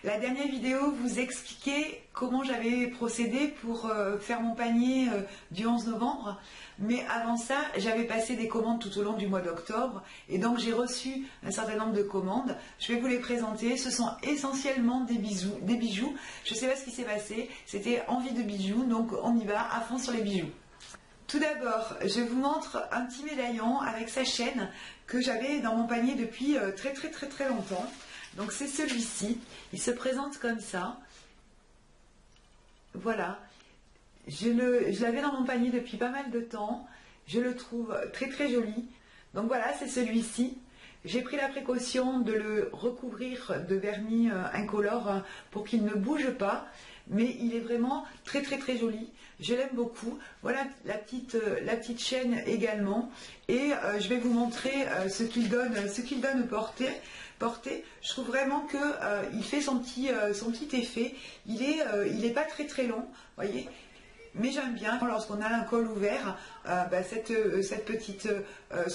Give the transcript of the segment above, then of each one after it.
La dernière vidéo vous expliquait comment j'avais procédé pour faire mon panier du 11 novembre. Mais avant ça, j'avais passé des commandes tout au long du mois d'octobre. Et donc j'ai reçu un certain nombre de commandes. Je vais vous les présenter. Ce sont essentiellement des bijoux. Je ne sais pas ce qui s'est passé. C'était envie de bijoux. Donc on y va à fond sur les bijoux. Tout d'abord, je vous montre un petit médaillon avec sa chaîne que j'avais dans mon panier depuis très longtemps. Donc c'est celui-ci, il se présente comme ça. Voilà, je l'avais dans mon panier depuis pas mal de temps, je le trouve très joli. Donc voilà, c'est celui-ci. J'ai pris la précaution de le recouvrir de vernis incolore pour qu'il ne bouge pas, mais il est vraiment très joli. Je l'aime beaucoup. Voilà la petite chaîne également. Et je vais vous montrer ce qu'il donne porté. Je trouve vraiment que il fait son petit effet. Il est pas très long, voyez. Mais j'aime bien lorsqu'on a un col ouvert, ce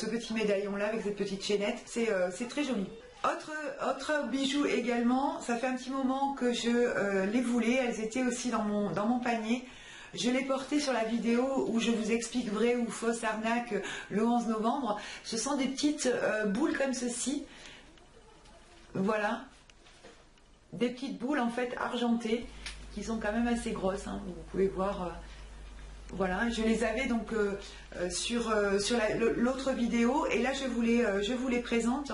petit médaillon là avec cette petite chaînette, c'est très joli. Autre bijou également, ça fait un petit moment que je les voulais, elles étaient aussi dans mon panier. Je l'ai porté sur la vidéo où je vous explique vraie ou fausse arnaque le 11 novembre. Ce sont des petites boules comme ceci. Voilà. Des petites boules en fait argentées qui sont quand même assez grosses, hein, vous pouvez voir. Voilà, je les avais donc sur l'autre vidéo et là je vous les présente.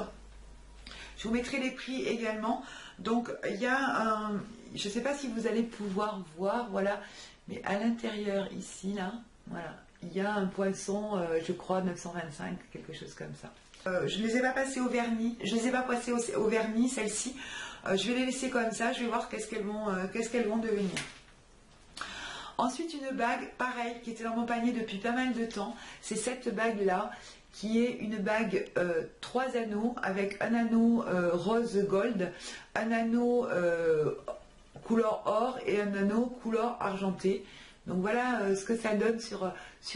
Je vous mettrai les prix également. Donc il y a un, je ne sais pas si vous allez pouvoir voir, voilà, mais à l'intérieur ici là, voilà, il y a un poinçon, je crois 925, quelque chose comme ça. Je ne les ai pas passées au vernis, celles-ci. Je vais les laisser comme ça, je vais voir qu'est-ce qu'elles vont devenir. Ensuite, une bague, pareil, qui était dans mon panier depuis pas mal de temps. C'est cette bague-là, qui est une bague 3 anneaux, avec un anneau rose gold, un anneau couleur or et un anneau couleur argenté. Donc voilà ce que ça donne sur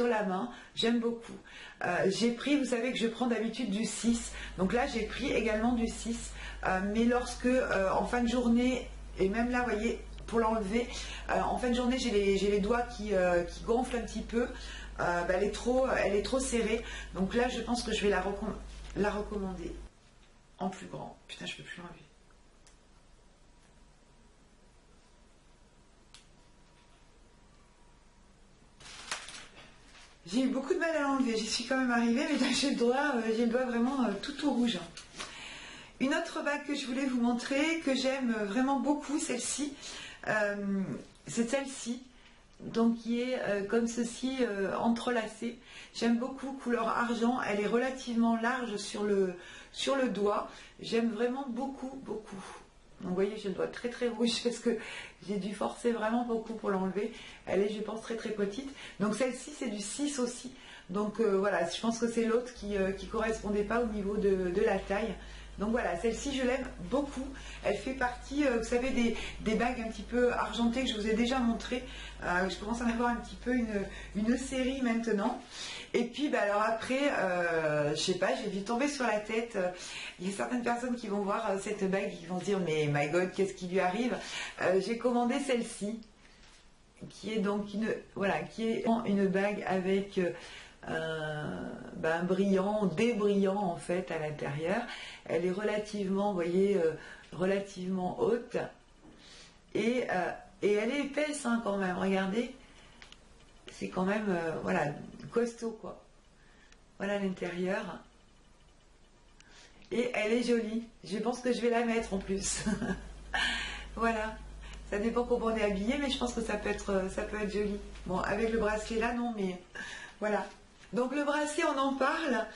la main. J'aime beaucoup. J'ai pris, vous savez que je prends d'habitude du 6. Donc là, j'ai pris également du 6. Mais lorsque, en fin de journée, et même là, vous voyez, pour l'enlever, en fin de journée, j'ai les doigts qui gonflent un petit peu. Elle est trop serrée. Donc là, je pense que je vais la recommander en plus grand. Putain, je peux plus l'enlever. J'ai eu beaucoup de mal à l'enlever, j'y suis quand même arrivée, mais là j'ai le doigt vraiment tout rouge. Une autre bague que je voulais vous montrer, que j'aime vraiment beaucoup, celle-ci, c'est celle-ci, donc qui est comme ceci, entrelacée. J'aime beaucoup, couleur argent, elle est relativement large sur le doigt, j'aime vraiment beaucoup. Donc vous voyez, j'ai le doigt très rouge parce que j'ai dû forcer vraiment beaucoup pour l'enlever. Elle est, je pense, très petite. Donc celle-ci, c'est du 6 aussi. Donc voilà, je pense que c'est l'autre qui correspondait pas au niveau de la taille. Donc voilà, celle-ci, je l'aime beaucoup. Elle fait partie, vous savez, des bagues un petit peu argentées que je vous ai déjà montré. Je commence à en avoir un petit peu une série maintenant. Et puis, alors après, je sais pas, j'ai dû tomber sur la tête. Il y a certaines personnes qui vont voir cette bague et qui vont se dire, mais my God, qu'est-ce qui lui arrive? J'ai commandé celle-ci, qui est donc une bague avec un brillant, des brillants en fait à l'intérieur. Elle est relativement, vous voyez, relativement haute et elle est épaisse hein, quand même, regardez, c'est quand même voilà, costaud quoi. Voilà l'intérieur et elle est jolie, je pense que je vais la mettre en plus. Voilà, ça dépend comment on est habillé, mais je pense que ça peut être joli. Bon, avec le bracelet là non, mais voilà. Donc le bracelet, on en parle.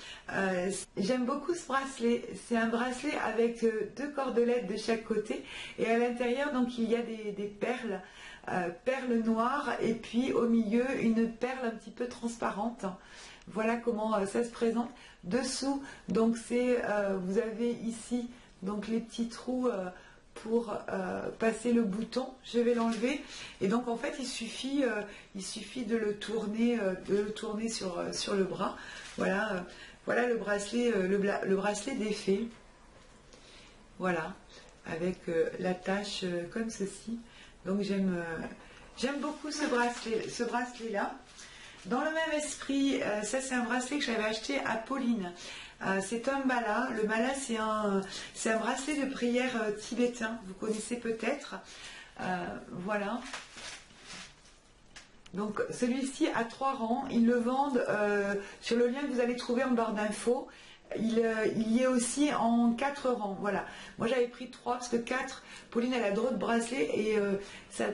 J'aime beaucoup ce bracelet. C'est un bracelet avec 2 cordelettes de chaque côté. Et à l'intérieur, donc il y a des perles, perles noires. Et puis au milieu, une perle un petit peu transparente. Voilà comment ça se présente. Dessous, donc c'est, vous avez ici donc les petits trous pour passer le bouton. Je vais l'enlever et donc en fait il suffit de le tourner sur le bras. Voilà le bracelet défait. Voilà, avec l'attache comme ceci. Donc j'aime beaucoup ce bracelet là. Dans le même esprit, ça c'est un bracelet que j'avais acheté à Pauline. C'est un mala. Le mala c'est un bracelet de prière tibétain. Vous connaissez peut-être. Voilà. Donc celui-ci a 3 rangs. Ils le vendent sur le lien que vous allez trouver en barre d'infos. Il y est aussi en 4 rangs. Voilà. Moi j'avais pris 3 parce que 4, Pauline elle a d'autres bracelets et ça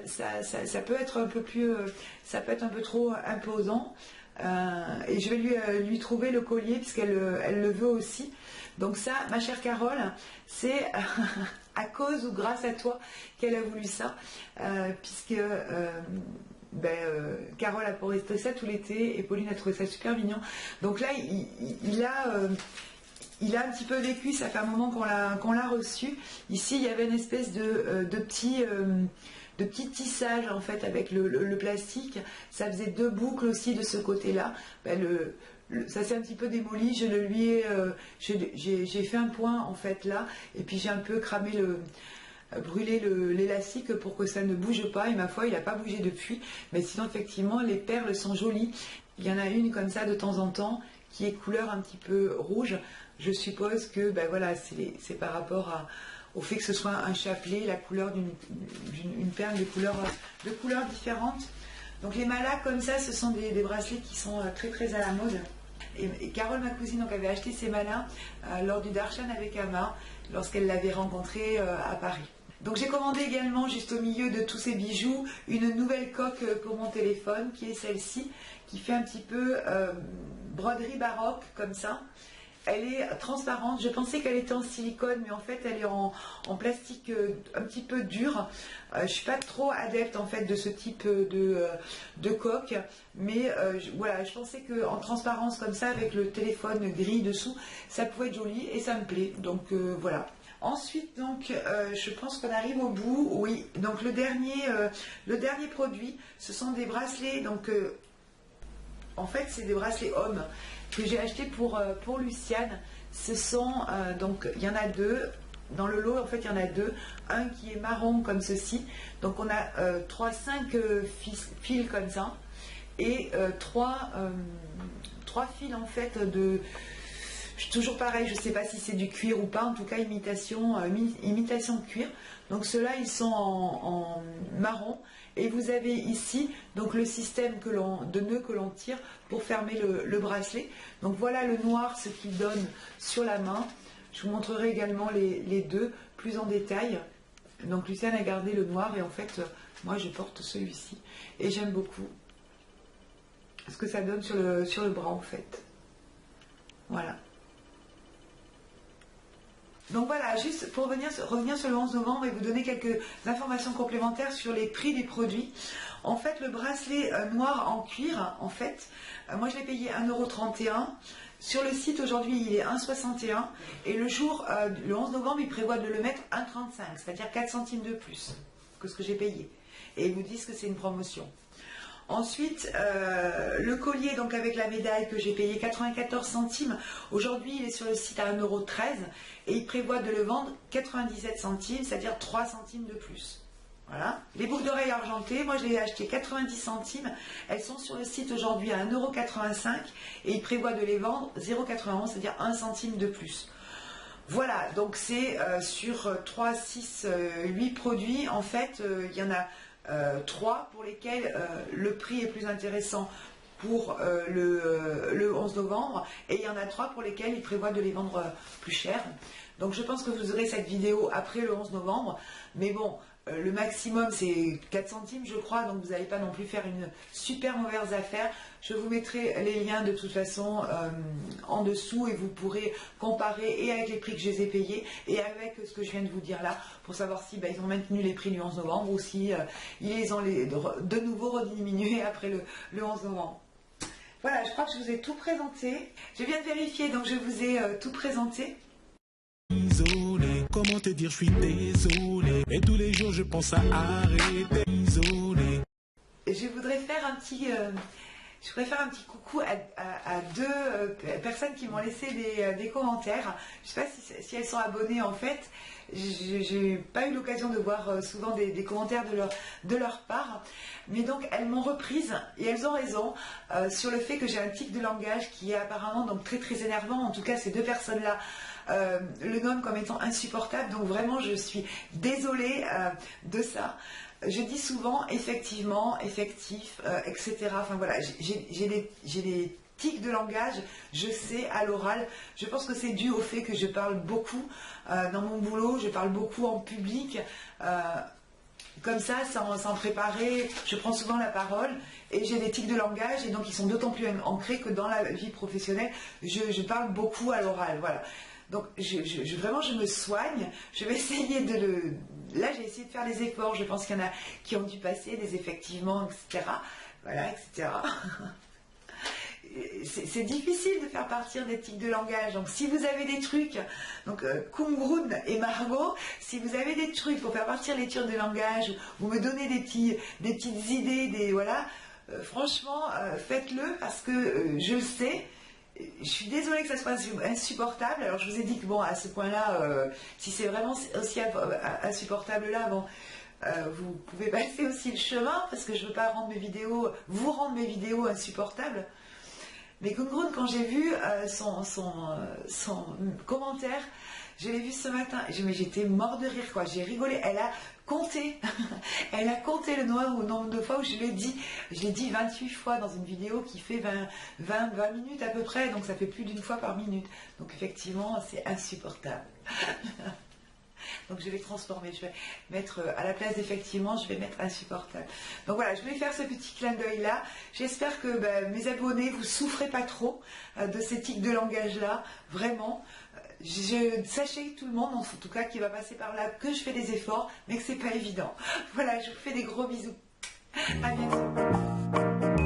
peut être un peu plus, ça peut être un peu trop imposant. Et je vais lui trouver le collier puisqu'elle elle le veut aussi. Donc ça, ma chère Carole, c'est à cause ou grâce à toi qu'elle a voulu ça, puisque Carole a porté ça tout l'été et Pauline a trouvé ça super mignon. Donc là, il a un petit peu vécu, ça fait un moment qu'on l'a reçu. Ici, il y avait une espèce de petit tissage en fait avec le plastique. Ça faisait 2 boucles aussi de ce côté-là. Ça s'est un petit peu démoli. J'ai fait un point en fait là, et puis j'ai un peu brûlé l'élastique pour que ça ne bouge pas. Et ma foi, il n'a pas bougé depuis. Mais sinon, effectivement, les perles sont jolies. Il y en a une comme ça de temps en temps qui est couleur un petit peu rouge. Je suppose que voilà, c'est par rapport au fait que ce soit un chapelet, la couleur d'une perle de couleurs différentes. Donc les malas comme ça, ce sont des bracelets qui sont très très à la mode. Et Carole, ma cousine, donc, avait acheté ces malas lors du Darshan avec Ama, lorsqu'elle l'avait rencontré à Paris. Donc j'ai commandé également, juste au milieu de tous ces bijoux, une nouvelle coque pour mon téléphone, qui est celle-ci, qui fait un petit peu broderie baroque, comme ça. Elle est transparente. Je pensais qu'elle était en silicone, mais en fait, elle est en plastique un petit peu dur. Je ne suis pas trop adepte en fait de ce type de coque, mais voilà, je pensais qu'en transparence comme ça, avec le téléphone gris dessous, ça pouvait être joli et ça me plaît. Donc voilà. Ensuite, donc, je pense qu'on arrive au bout. Oui, donc le dernier produit, ce sont des bracelets. Donc, en fait, c'est des bracelets hommes que j'ai acheté pour Luciane. Ce sont donc il y en a 2 dans le lot. En fait, il y en a 2. Un qui est marron comme ceci. Donc on a 5 fils comme ça et 3 fils en fait de toujours pareil. Je ne sais pas si c'est du cuir ou pas. En tout cas, imitation de cuir. Donc ceux-là, ils sont en marron. Et vous avez ici donc le système de nœud que l'on tire pour fermer le bracelet. Donc voilà le noir, ce qu'il donne sur la main. Je vous montrerai également les 2 plus en détail. Donc Luciane a gardé le noir et en fait moi je porte celui-ci. Et j'aime beaucoup ce que ça donne sur le bras en fait. Voilà. Donc voilà, juste pour revenir sur le 11 novembre et vous donner quelques informations complémentaires sur les prix des produits. En fait, le bracelet noir en cuir, en fait, moi je l'ai payé 1,31 €. Sur le site aujourd'hui, il est 1,61 € et le 11 novembre, ils prévoient de le mettre 1,35 €, c'est-à-dire 4 centimes de plus que ce que j'ai payé. Et ils vous disent que c'est une promotion. Ensuite, le collier donc avec la médaille que j'ai payé 94 centimes. Aujourd'hui, il est sur le site à 1,13 € et il prévoit de le vendre 97 centimes, c'est-à-dire 3 centimes de plus. Voilà. Les boucles d'oreilles argentées, moi je les ai achetées 90 centimes. Elles sont sur le site aujourd'hui à 1,85 € et il prévoit de les vendre 0,91 €, c'est-à-dire 1 centime de plus. Voilà, donc c'est sur 3, 6, 8 produits. En fait, il y en a 3 pour lesquels le prix est plus intéressant pour le 11 novembre et il y en a 3 pour lesquels ils prévoient de les vendre plus cher. Donc je pense que vous aurez cette vidéo après le 11 novembre, mais bon, le maximum c'est 4 centimes je crois, donc vous n'allez pas non plus faire une super mauvaise affaire. Je vous mettrai les liens de toute façon en dessous et vous pourrez comparer et avec les prix que je les ai payés et avec ce que je viens de vous dire là pour savoir si ils ont maintenu les prix du 11 novembre ou si ils les ont de nouveau rediminués après le 11 novembre. Voilà, je crois que je vous ai tout présenté. Je viens de vérifier, donc je vous ai tout présenté. Isolé, comment te dire, je suis désolé. Et tous les jours je pense à arrêter. Isolé. Je voudrais faire un petit Je voudrais faire un petit coucou à deux personnes qui m'ont laissé des commentaires. Je ne sais pas si elles sont abonnées en fait. J'ai pas eu l'occasion de voir souvent des commentaires de leur part. Mais donc elles m'ont reprise et elles ont raison sur le fait que j'ai un tic de langage qui est apparemment donc très très énervant. En tout cas ces deux personnes-là le nomment comme étant insupportable. Donc vraiment je suis désolée de ça. Je dis souvent effectivement, effectif, etc. Enfin voilà, j'ai des tics de langage, je sais, à l'oral. Je pense que c'est dû au fait que je parle beaucoup dans mon boulot, je parle beaucoup en public. Comme ça, sans préparer, je prends souvent la parole et j'ai des tics de langage et donc ils sont d'autant plus ancrés que dans la vie professionnelle, je parle beaucoup à l'oral. Voilà. Donc vraiment je me soigne, je vais essayer Là j'ai essayé de faire des efforts, je pense qu'il y en a qui ont dû passer des effectivement, etc. Voilà, etc. C'est difficile de faire partir des tics de langage, donc si vous avez des trucs, donc Kumgrun et Margot, si vous avez des trucs pour faire partir les tics de langage, vous me donnez des petites idées, voilà, franchement faites-le parce que je le sais. Je suis désolée que ça soit insupportable. Alors je vous ai dit que bon, à ce point-là, si c'est vraiment aussi insupportable là, bon, vous pouvez passer aussi le chemin parce que je ne veux pas vous rendre mes vidéos insupportables. Mais Kumgrun, quand j'ai vu son commentaire, je l'ai vu ce matin, j'étais mort de rire quoi. J'ai rigolé. Elle a compté, elle a compté le nombre de fois où je l'ai dit 28 fois dans une vidéo qui fait 20 minutes à peu près, donc ça fait plus d'une fois par minute. Donc effectivement, c'est insupportable. Donc je vais transformer, je vais mettre à la place d'effectivement, je vais mettre insupportable. Donc voilà, je voulais faire ce petit clin d'œil là. J'espère que mes abonnés, vous souffrez pas trop de ces tics de langage là, vraiment. Sachez tout le monde, en tout cas qui va passer par là, que je fais des efforts, mais que c'est pas évident. Voilà, je vous fais des gros bisous. À bientôt.